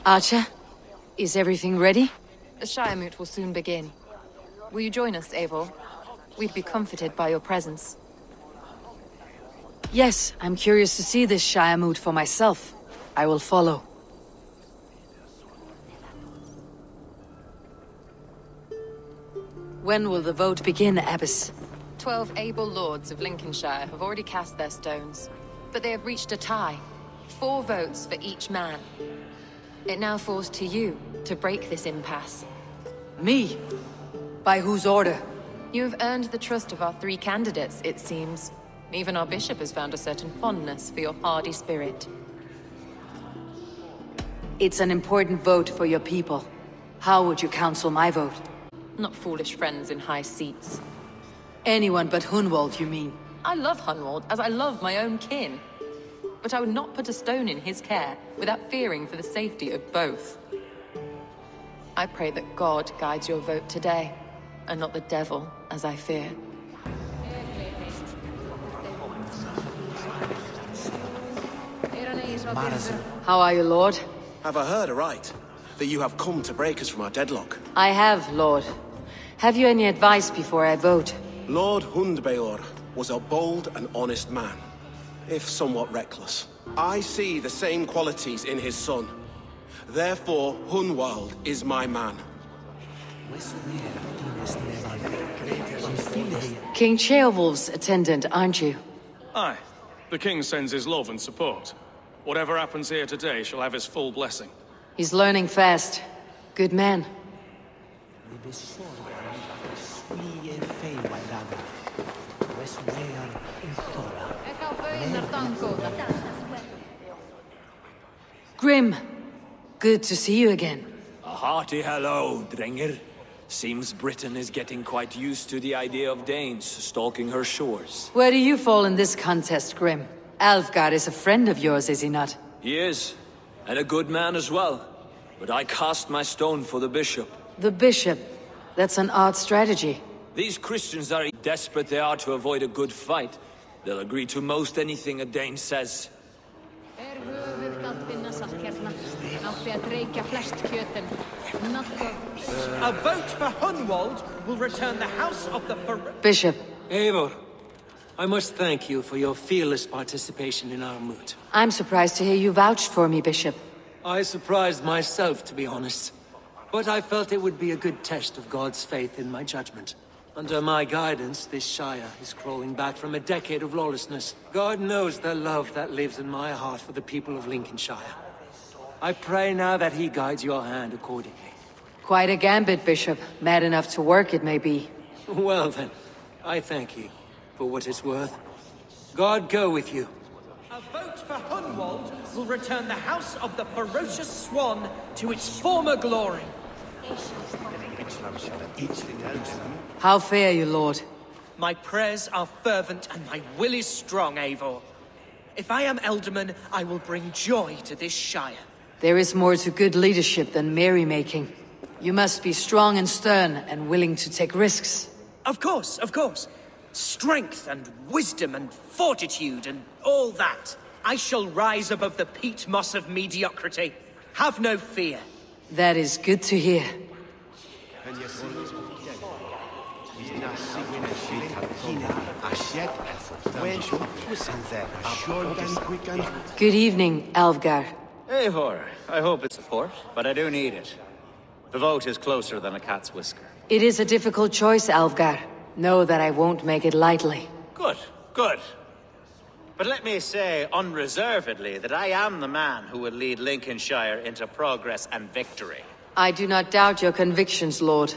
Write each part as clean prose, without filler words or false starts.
Archer, is everything ready? The Shire Moot will soon begin. Will you join us, Eivor? We'd be comforted by your presence. Yes, I'm curious to see this Shire Moot for myself. I will follow. When will the vote begin, Abbess? 12 able lords of Lincolnshire have already cast their stones, but they have reached a tie. 4 votes for each man. It now falls to you to break this impasse. Me? By whose order? You have earned the trust of our 3 candidates, it seems. Even our bishop has found a certain fondness for your hardy spirit. It's an important vote for your people. How would you counsel my vote? Not foolish friends in high seats. Anyone but Hunwald, you mean? I love Hunwald, as I love my own kin. But I would not put a stone in his care without fearing for the safety of both. I pray that God guides your vote today, and not the devil, as I fear. How are you, Lord? Have I heard aright that you have come to break us from our deadlock? I have, Lord. Have you any advice before I vote? Lord Hundbaelor was a bold and honest man, if somewhat reckless. I see the same qualities in his son. Therefore, Hunwald is my man. King Ceolwulf's attendant, aren't you? Aye. The king sends his love and support. Whatever happens here today shall have his full blessing. He's learning fast. Good man. Grim, good to see you again. A hearty hello, Drenger. Seems Britain is getting quite used to the idea of Danes stalking her shores. Where do you fall in this contest, Grim? Alfgar is a friend of yours, is he not? He is, and a good man as well. But I cast my stone for the bishop. The bishop? That's an odd strategy. These Christians are desperate they are to avoid a good fight. They'll agree to most anything a Dane says. A vote for Hunwald will return the house of the Bishop. Eivor, I must thank you for your fearless participation in our moot. I'm surprised to hear you vouched for me, Bishop. I surprised myself, to be honest. But I felt it would be a good test of God's faith in my judgment. Under my guidance, this Shire is crawling back from a decade of lawlessness. God knows the love that lives in my heart for the people of Lincolnshire. I pray now that he guides your hand accordingly. Quite a gambit, Bishop. Mad enough to work, it may be. Well then, I thank you for what it's worth. God go with you. A vote for Hunwald will return the house of the ferocious swan to its former glory. How fare you, Lord? My prayers are fervent and my will is strong, Eivor. If I am Elderman, I will bring joy to this Shire. There is more to good leadership than merrymaking. You must be strong and stern and willing to take risks. Of course, of course. Strength and wisdom and fortitude and all that. I shall rise above the peat moss of mediocrity. Have no fear. That is good to hear. Good evening, Alfgar. Eivor, I hope it's support, but I do need it. The vote is closer than a cat's whisker. It is a difficult choice, Alfgar. Know that I won't make it lightly. Good, good. But let me say unreservedly that I am the man who will lead Lincolnshire into progress and victory. I do not doubt your convictions, Lord.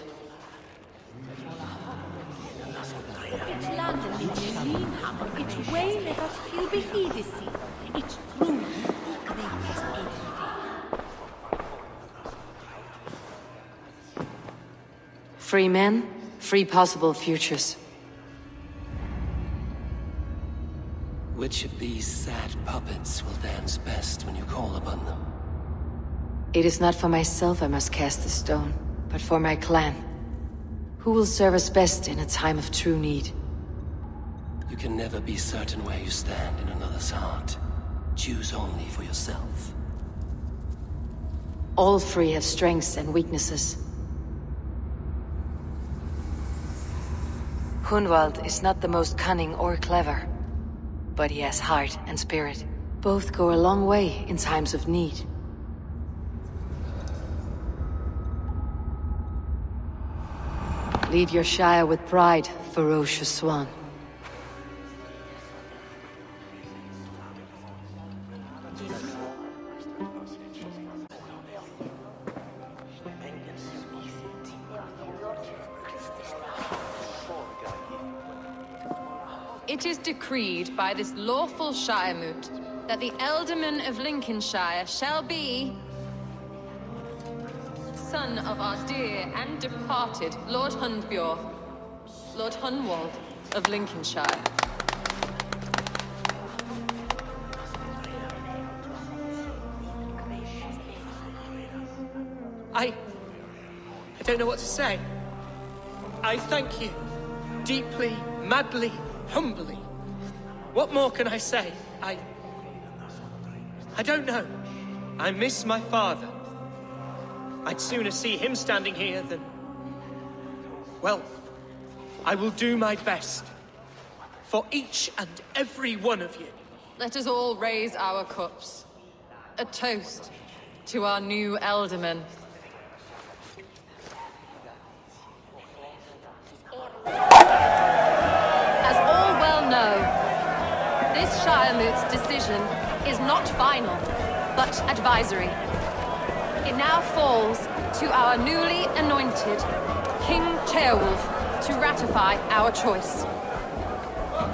Free men, free possible futures. Which of these sad puppets will dance best when you call upon them? It is not for myself I must cast the stone, but for my clan. Who will serve us best in a time of true need? You can never be certain where you stand in another's heart. Choose only for yourself. All three have strengths and weaknesses. Hunwald is not the most cunning or clever, but he has heart and spirit. Both go a long way in times of need. Lead your Shire with pride, ferocious swan. It is decreed by this lawful Shire moot that the Ealdorman of Lincolnshire shall be son of our dear and departed Lord Hundbjorn, Lord Hunwald of Lincolnshire. I don't know what to say. I thank you. Deeply, madly, humbly. What more can I say? I don't know. I miss my father. I'd sooner see him standing here than... Well, I will do my best. For each and every one of you. Let us all raise our cups. A toast to our new Ealdorman. As all well know, this Shire moot's decision is not final, but advisory. It now falls to our newly anointed King Ceolwulf to ratify our choice.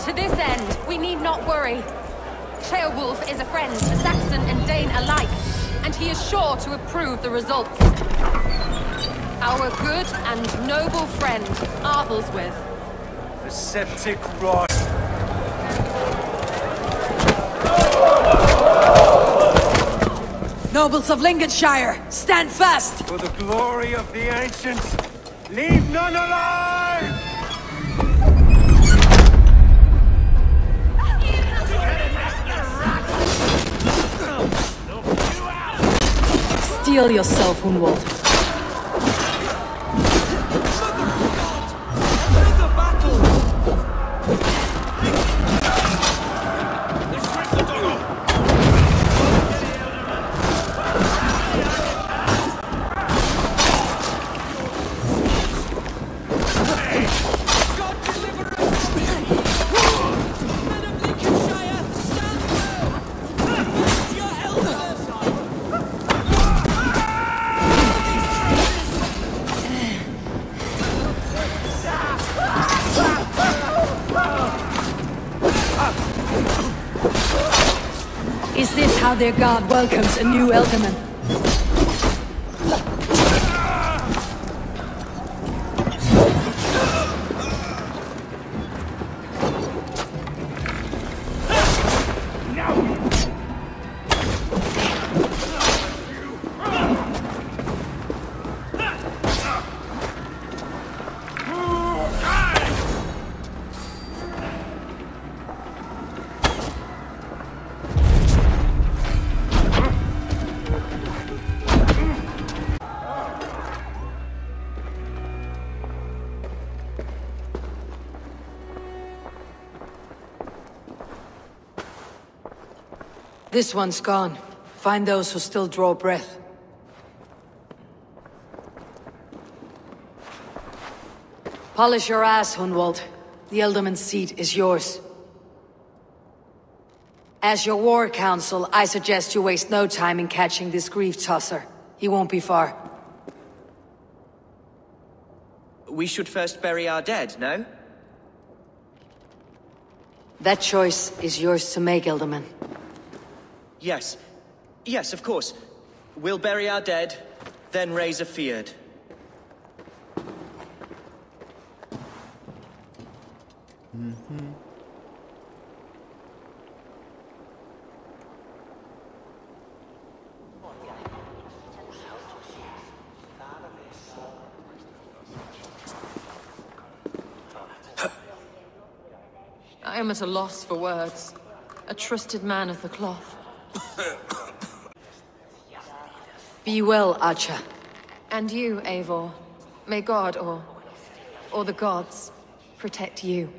To this end, we need not worry. Ceolwulf is a friend to Saxon and Dane alike, and he is sure to approve the results. Our good and noble friend, Arthelswith. The septic rot. Nobles of Lincolnshire, stand fast! For the glory of the ancients, leave none alive! Steel yourself, Hunwald. Is this how their god welcomes a new Ealdorman? This one's gone. Find those who still draw breath. Polish your ass, Hunwald. The Ealdorman's seat is yours. As your war council, I suggest you waste no time in catching this grief-tosser. He won't be far. We should first bury our dead, no? That choice is yours to make, Ealdorman. Yes. Yes, of course. We'll bury our dead, then raise a feard. I am at a loss for words. A trusted man of the cloth. Be well, Archer. And you, Eivor. May God, or the gods, protect you.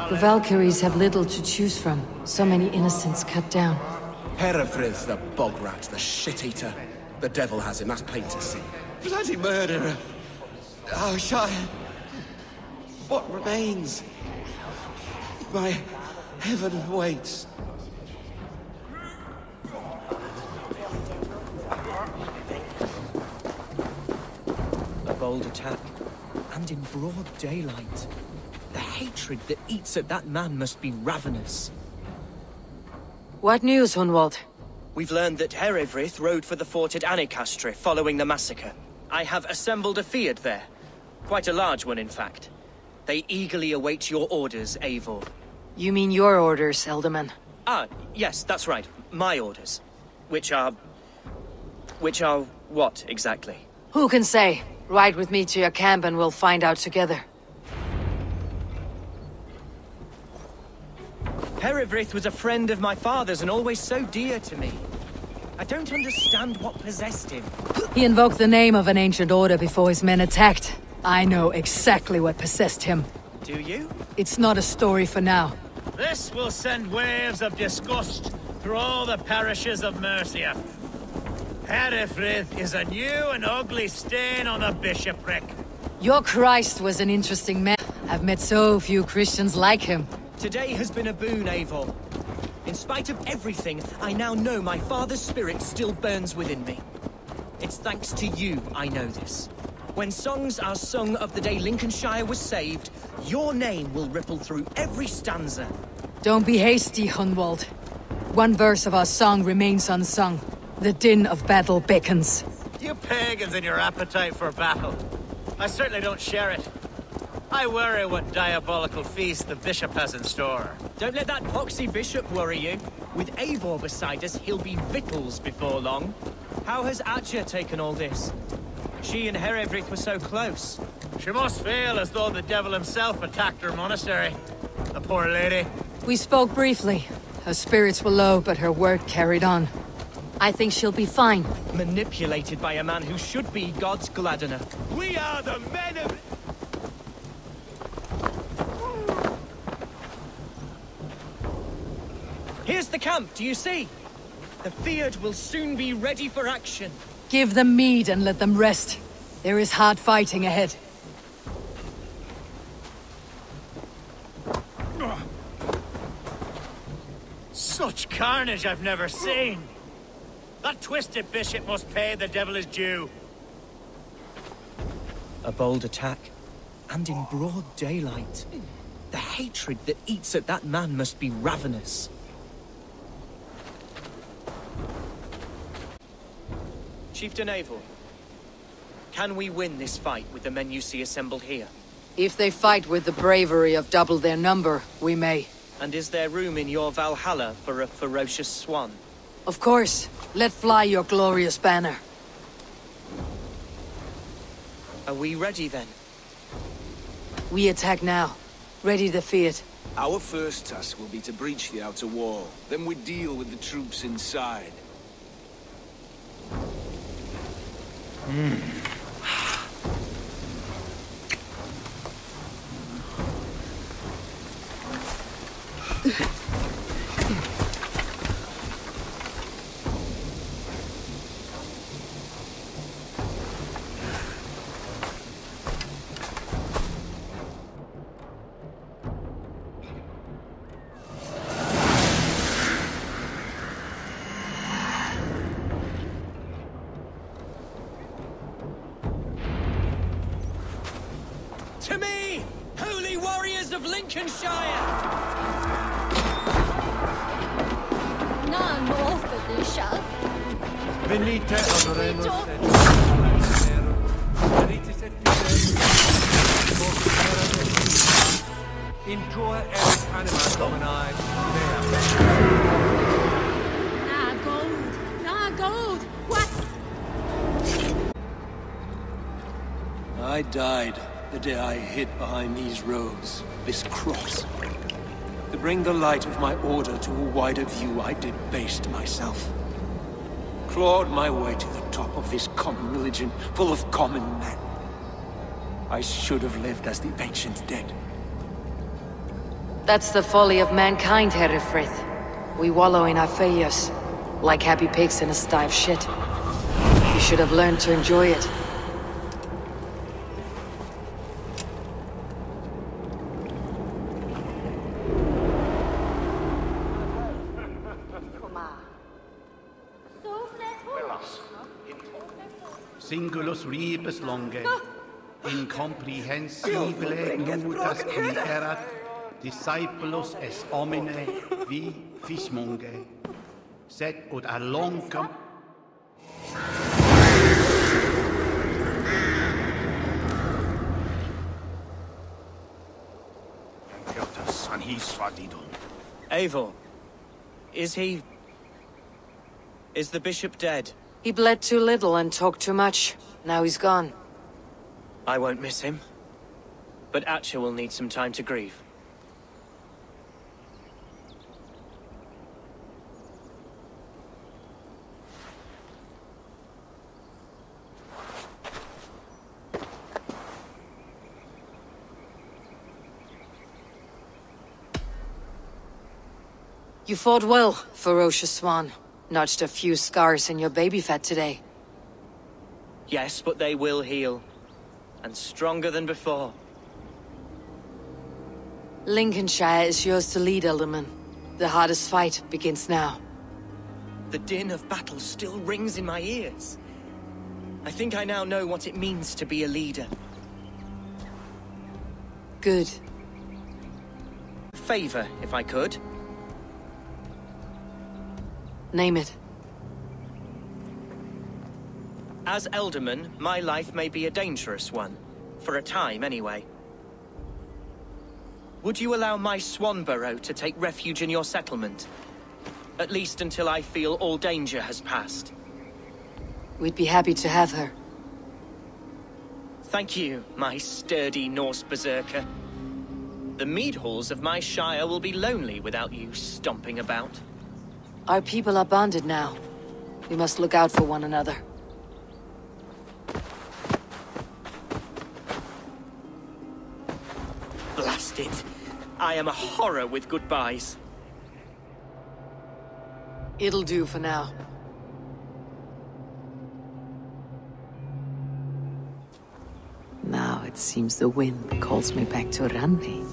The Valkyries have little to choose from. So many innocents cut down. Herefrith, the bog rat, the shit-eater. The devil has him, that's plain to see. Bloody murderer! Oh, Shire! What remains? My heaven waits. A bold attack, and in broad daylight. The hatred that eats at that man must be ravenous. What news, Hunwald? We've learned that Herefrith rode for the fort at Annikastre following the massacre. I have assembled a field there. Quite a large one, in fact. They eagerly await your orders, Eivor. You mean your orders, Elderman? Ah, yes, that's right. My orders. Which are what, exactly? Who can say? Ride with me to your camp and we'll find out together. Herefrith was a friend of my father's and always so dear to me. I don't understand what possessed him. He invoked the name of an ancient order before his men attacked. I know exactly what possessed him. Do you? It's not a story for now. This will send waves of disgust through all the parishes of Mercia. Herefrith is a new and ugly stain on the bishopric. Your Christ was an interesting man. I've met so few Christians like him. Today has been a boon, Eivor. In spite of everything, I now know my father's spirit still burns within me. It's thanks to you I know this. When songs are sung of the day Lincolnshire was saved, your name will ripple through every stanza. Don't be hasty, Hunwald. One verse of our song remains unsung. The din of battle beckons. You pagans and your appetite for battle. I certainly don't share it. I worry what diabolical feast the bishop has in store. Don't let that poxy bishop worry you. With Eivor beside us, he'll be victuals before long. How has Atja taken all this? She and Herefrith were so close. She must feel as though the devil himself attacked her monastery. The poor lady. We spoke briefly. Her spirits were low, but her work carried on. I think she'll be fine. Manipulated by a man who should be God's gladdener. We are the men of... Here's the camp, do you see? The Fiat will soon be ready for action. Give them mead and let them rest. There is hard fighting ahead. Such carnage I've never seen. That twisted bishop must pay the devil his due. A bold attack, and in broad daylight. The hatred that eats at that man must be ravenous. Chieftain Eivor, can we win this fight with the men you see assembled here? If they fight with the bravery of double their number, we may. And is there room in your Valhalla for a ferocious swan? Of course. Let fly your glorious banner. Are we ready then? We attack now. Ready the Fiat. Our first task will be to breach the outer wall. Then we deal with the troops inside. To me, holy warriors of Lincolnshire! Non official. Venite, onoremus in tua eris anima domini Ah, gold. Ah, gold. What? I died The day I hid behind these robes, this cross. To bring the light of my order to a wider view, I debased myself. Clawed my way to the top of this common religion, full of common men. I should have lived as the ancient dead. That's the folly of mankind, Herefrith. We wallow in our failures, like happy pigs in a sty of shit. You should have learned to enjoy it. Singulus rebus longe, incomprehensibile nudas qui erat, discipulus es homine vi fishmonge, sed ut alloncum. Eivor, is the bishop dead? He bled too little and talked too much. Now he's gone. I won't miss him. But Atcha will need some time to grieve. You fought well, ferocious swan. Notched a few scars in your baby fat today. Yes, but they will heal. And stronger than before. Lincolnshire is yours to lead, Alderman. The hardest fight begins now. The din of battle still rings in my ears. I think I now know what it means to be a leader. Good. Favor, if I could. Name it. As Elderman, my life may be a dangerous one. For a time, anyway. Would you allow my Swanborough to take refuge in your settlement? At least until I feel all danger has passed. We'd be happy to have her. Thank you, my sturdy Norse berserker. The mead halls of my shire will be lonely without you stomping about. Our people are bonded now. We must look out for one another. Blast it. I am a horror with goodbyes. It'll do for now. Now it seems the wind calls me back to Randi.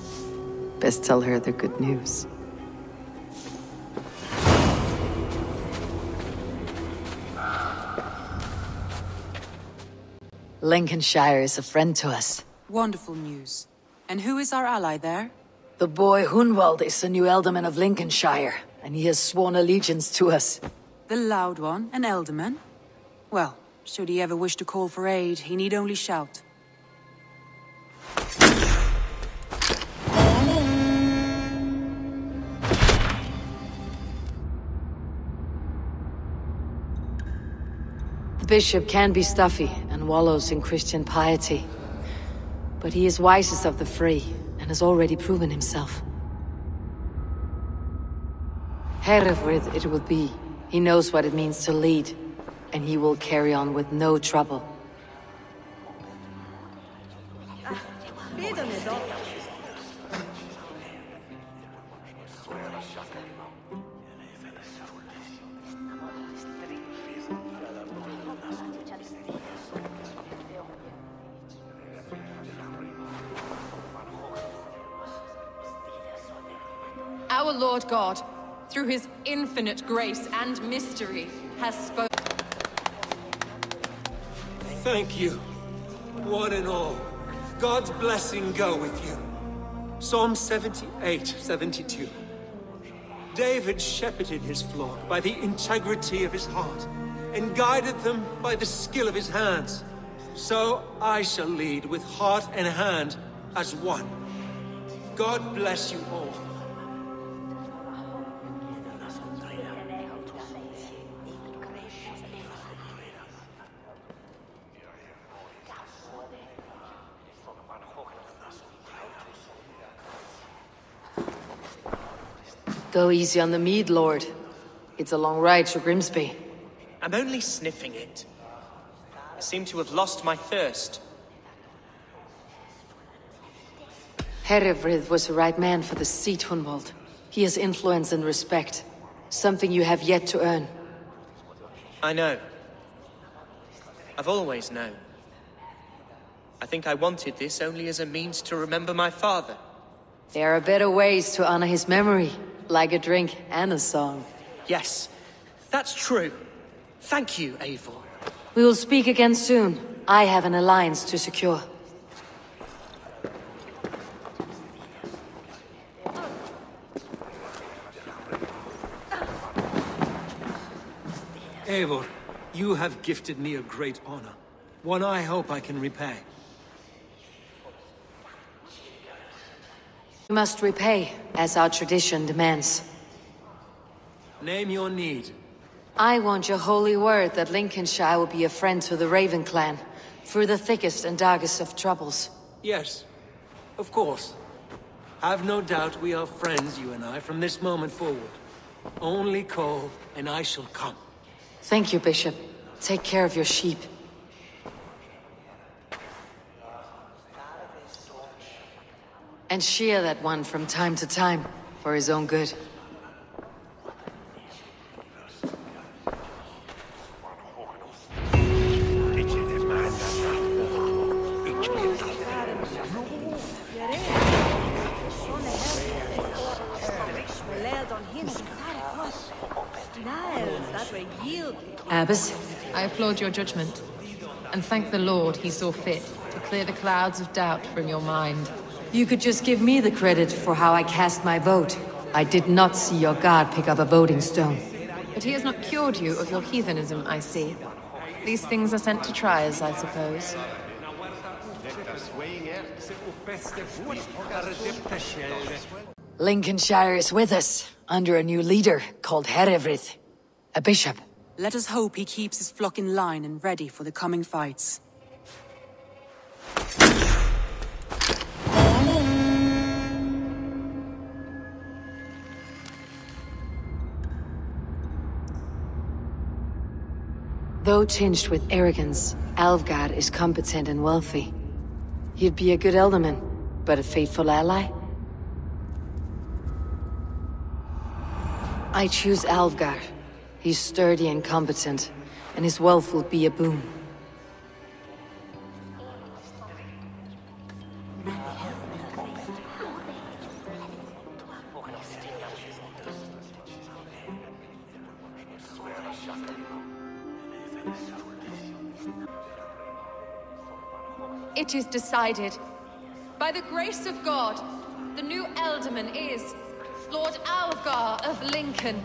Best tell her the good news. Lincolnshire is a friend to us. Wonderful news. And who is our ally there? The boy Hunwald is the new alderman of Lincolnshire, and he has sworn allegiance to us. The loud one, an alderman? Well, should he ever wish to call for aid, he need only shout. The bishop can be stuffy and wallows in Christian piety. But he is wisest of the three, and has already proven himself. Herefrith it will be. He knows what it means to lead, and he will carry on with no trouble. Our Lord God, through his infinite grace and mystery, has spoken. Thank you, one and all. God's blessing go with you. Psalm 78, 72. David shepherded his flock by the integrity of his heart, and guided them by the skill of his hands. So I shall lead with heart and hand as one. God bless you all. Go easy on the mead, Lord. It's a long ride to Grimsby. I'm only sniffing it. I seem to have lost my thirst. Herefrith was the right man for the seat, Hunwald. He has influence and respect. Something you have yet to earn. I know. I've always known. I think I wanted this only as a means to remember my father. There are better ways to honor his memory, like a drink and a song. Yes, that's true. Thank you, Eivor. We will speak again soon. I have an alliance to secure. Eivor, you have gifted me a great honor. One I hope I can repay. You must repay, as our tradition demands. Name your need. I want your holy word that Lincolnshire will be a friend to the Raven clan, through the thickest and darkest of troubles. Yes, of course. Have no doubt we are friends, you and I, from this moment forward. Only call, and I shall come. Thank you, Bishop. Take care of your sheep. And shear that one from time to time, for his own good. Abbess? I applaud your judgment, and thank the Lord he saw fit to clear the clouds of doubt from your mind. You could just give me the credit for how I cast my vote. I did not see your god pick up a voting stone. But he has not cured you of your heathenism, I see. These things are sent to triers, I suppose. Lincolnshire is with us, under a new leader called Herefrith, a bishop. Let us hope he keeps his flock in line and ready for the coming fights. Though tinged with arrogance, Alfgard is competent and wealthy. He'd be a good alderman, but a faithful ally? I choose Alfgard. He's sturdy and competent, and his wealth will be a boon. It is decided. By the grace of God, the new Alderman is Lord Alfgar of Lincoln.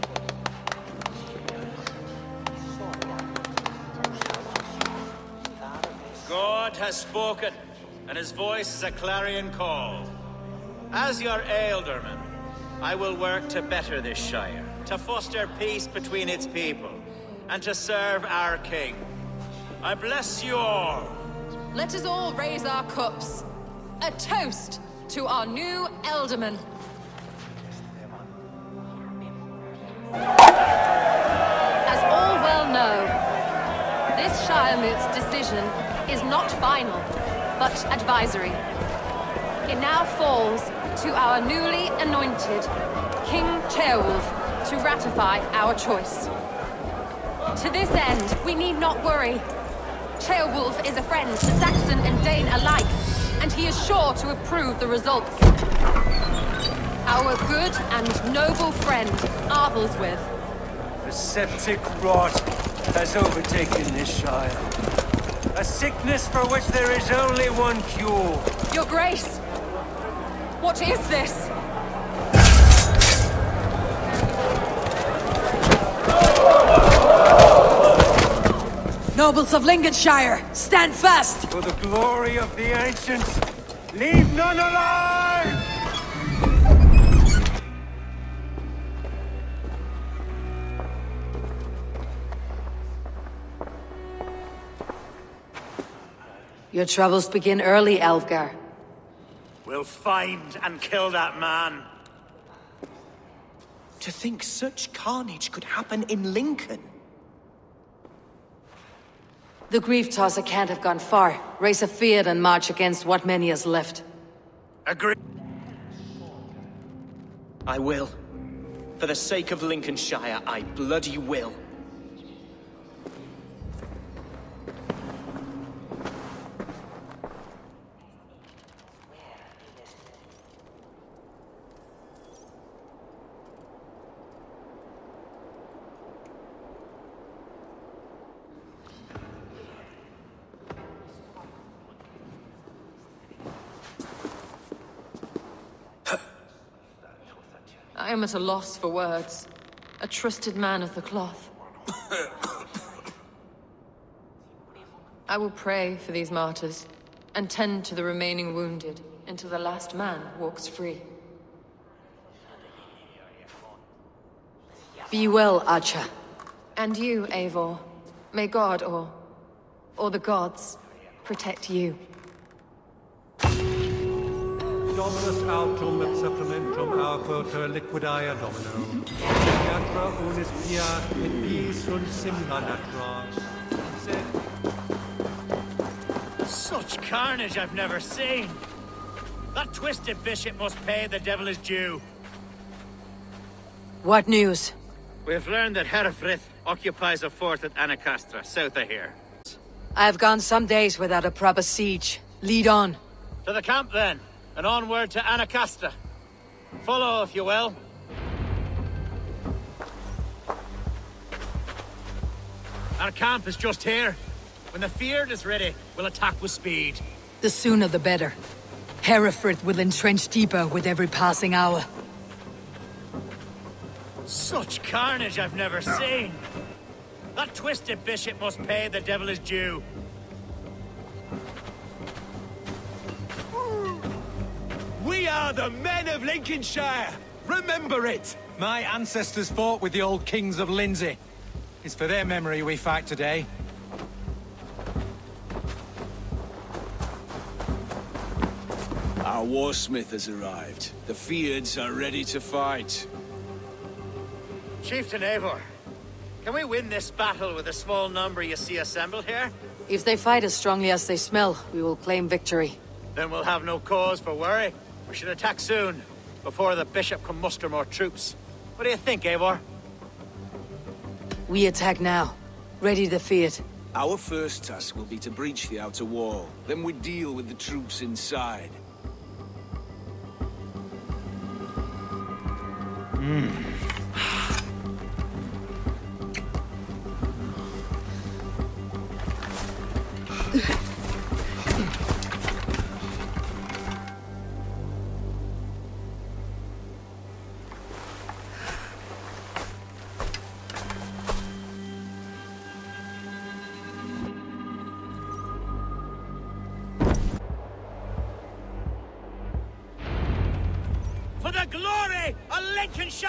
God has spoken, and his voice is a clarion call. As your Alderman, I will work to better this Shire, to foster peace between its people, and to serve our king. I bless you all. Let us all raise our cups. A toast to our new Alderman. As all well know, this Shiremoot's decision is not final, but advisory. It now falls to our newly anointed King Ceolwulf to ratify our choice. To this end, we need not worry. Ceolwulf is a friend to Saxon and Dane alike, and he is sure to approve the results. Our good and noble friend, Arthelswith. The septic rot has overtaken this Shire. A sickness for which there is only one cure. Your Grace! What is this? Nobles of Lincolnshire, stand fast! For the glory of the ancients, leave none alive! Your troubles begin early, Alfgar. We'll find and kill that man. To think such carnage could happen in Lincoln. The grief tosser can't have gone far. Raise a field and march against what many is left. Agree. I will. For the sake of Lincolnshire, I bloody will. I am at a loss for words. A trusted man of the cloth. I will pray for these martyrs, and tend to the remaining wounded, until the last man walks free. Be well, Archer. And you, Eivor. May God, or the gods, protect you. Dominus autum et supplementum alquota liquidaya domino. Natra unis pia et vis un simla natra. Such carnage I've never seen. That twisted bishop must pay the devil his due. What news? We've learned that Herefrith occupies a fort at Anacastra, south of here. I've gone some days without a proper siege. Lead on. To the camp, then, and onward to Anacastra. Follow, if you will. Our camp is just here. When the field is ready, we'll attack with speed. The sooner the better. Hereford will entrench deeper with every passing hour. Such carnage I've never seen. That twisted bishop must pay the devil his due. We are the men of Lincolnshire! Remember it! My ancestors fought with the old kings of Lindsey. It's for their memory we fight today. Our warsmith has arrived. The Fiards are ready to fight. Chieftain Eivor, can we win this battle with the small number you see assembled here? If they fight as strongly as they smell, we will claim victory. Then we'll have no cause for worry. We should attack soon, before the bishop can muster more troops. What do you think, Eivor? We attack now. Ready to fight. Our first task will be to breach the outer wall. Then we deal with the troops inside. For the glory of Lincolnshire!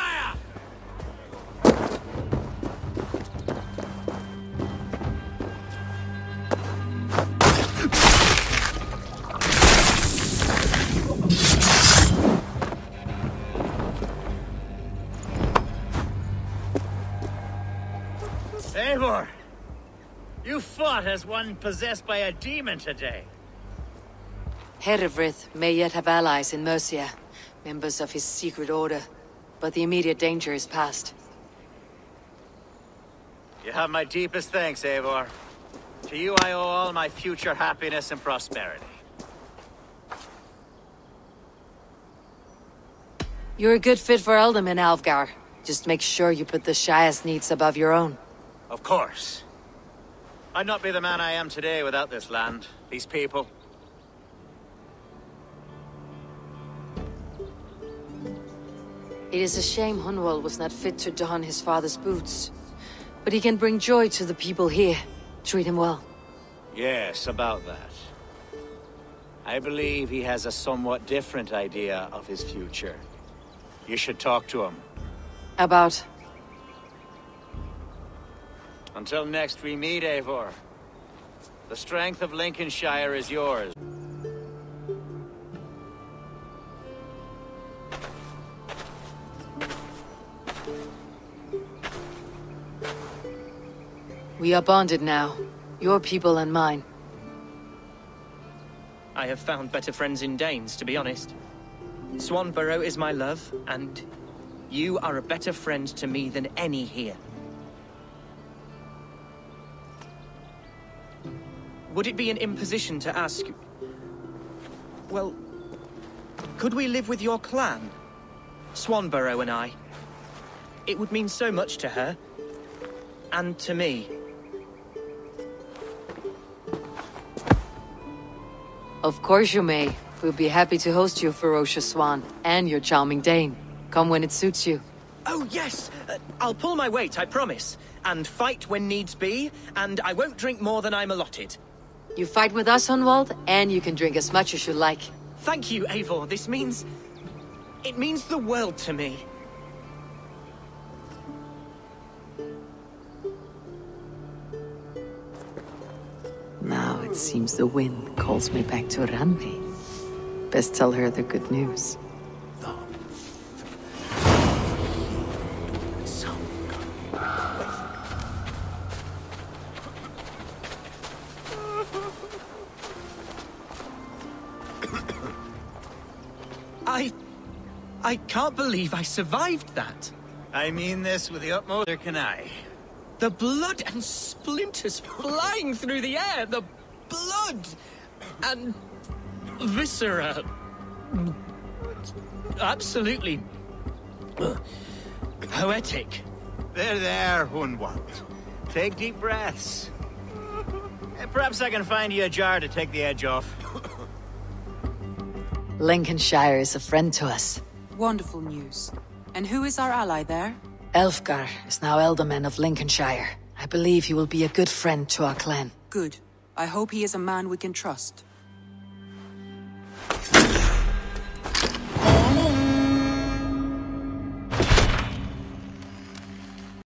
Eivor, you fought as one possessed by a demon today. Herefrith may yet have allies in Mercia, members of his secret order, but the immediate danger is past. You have my deepest thanks, Eivor. To you I owe all my future happiness and prosperity. You're a good fit for Ealdorman, Alfgar. Just make sure you put the Shire's needs above your own. Of course. I'd not be the man I am today without this land, these people. It is a shame Hunwald was not fit to don his father's boots. But he can bring joy to the people here. Treat him well. Yes, about that. I believe he has a somewhat different idea of his future. You should talk to him. About? Until next we meet, Eivor. The strength of Lincolnshire is yours. We are bonded now. Your people and mine. I have found better friends in Danes, to be honest. Swanborough is my love, and you are a better friend to me than any here. Would it be an imposition to ask... Well, could we live with your clan? Swanborough and I. It would mean so much to her. And to me. Of course you may. We'll be happy to host you, ferocious swan, and your charming Dane. Come when it suits you. Oh, yes! I'll pull my weight, I promise. And fight when needs be, and I won't drink more than I'm allotted. You fight with us, Hunwald, and you can drink as much as you like. Thank you, Eivor. This means... it means the world to me. Now it seems the wind calls me back to Ranvi. Best tell her the good news. I can't believe I survived that. I mean this with the utmost... Neither can I. The blood and splinters flying through the air. The blood and viscera. Absolutely poetic. There, Hunwald. Take deep breaths. Perhaps I can find you a jar to take the edge off. Lincolnshire is a friend to us. Wonderful news. And who is our ally there? Elfgar is now Alderman of Lincolnshire. I believe he will be a good friend to our clan. Good. I hope he is a man we can trust.